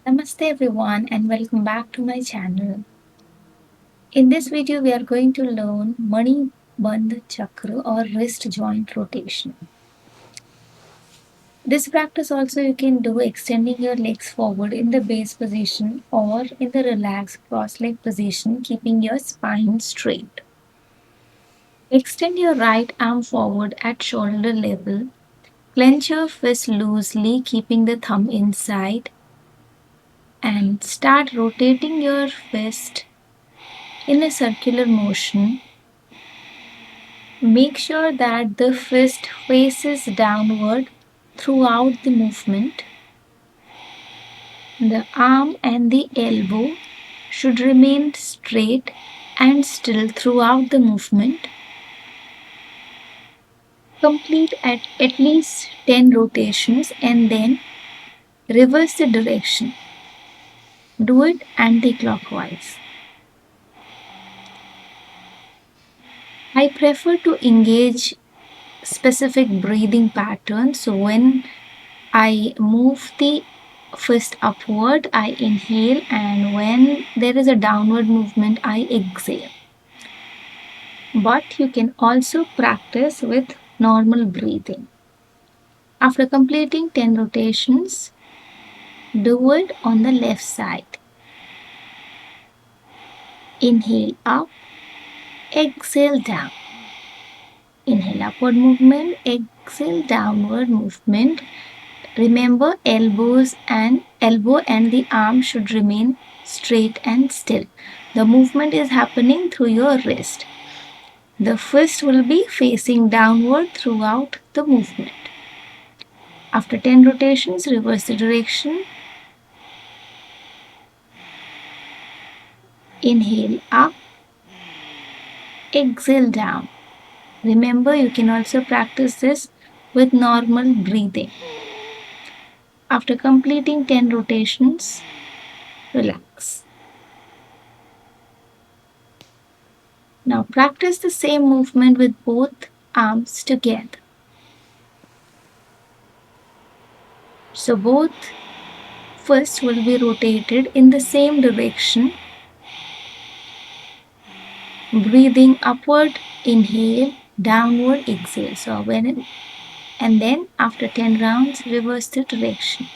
Namaste everyone and welcome back to my channel. In this video we are going to learn Manibandha Chakra or wrist joint rotation. This practice also you can do extending your legs forward in the base position or in the relaxed cross leg position keeping your spine straight. Extend your right arm forward at shoulder level. Clench your fist loosely keeping the thumb inside and start rotating your fist in a circular motion. Make sure that the fist faces downward throughout the movement. The arm and the elbow should remain straight and still throughout the movement. Complete at least 10 rotations and then reverse the direction. Do it anti-clockwise. I prefer to engage specific breathing patterns. So when I move the fist upward, I inhale, and when there is a downward movement, I exhale. But you can also practice with normal breathing. After completing 10 rotations, do it on the left side. Inhale up, exhale down. Inhale upward movement, exhale downward movement. Remember, elbow and the arm should remain straight and still. The movement is happening through your wrist. The fist will be facing downward throughout the movement. After 10 rotations, reverse the direction. Inhale up, exhale down. Remember, you can also practice this with normal breathing. After completing 10 rotations, relax. Now practice the same movement with both arms together. So both fists will be rotated in the same direction. Breathing upward, inhale, downward, exhale. And then after 10 rounds, reverse the direction.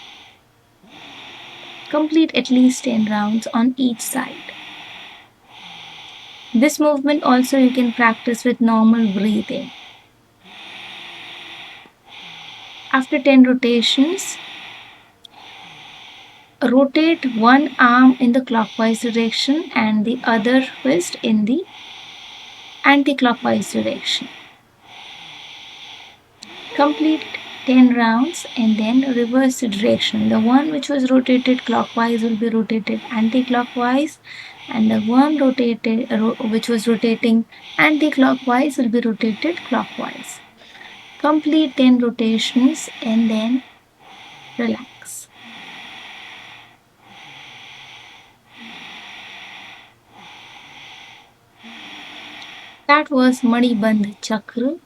Complete at least 10 rounds on each side. This movement also you can practice with normal breathing. After 10 rotations, rotate one arm in the clockwise direction and the other fist in the anti-clockwise direction. Complete 10 rounds and then reverse the direction. The one which was rotated clockwise will be rotated anti-clockwise, and the one which was rotating anti-clockwise will be rotated clockwise. Complete 10 rotations and then relax. That was Manibandha Chakra.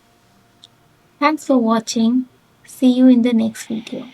Thanks for watching. See you in the next video.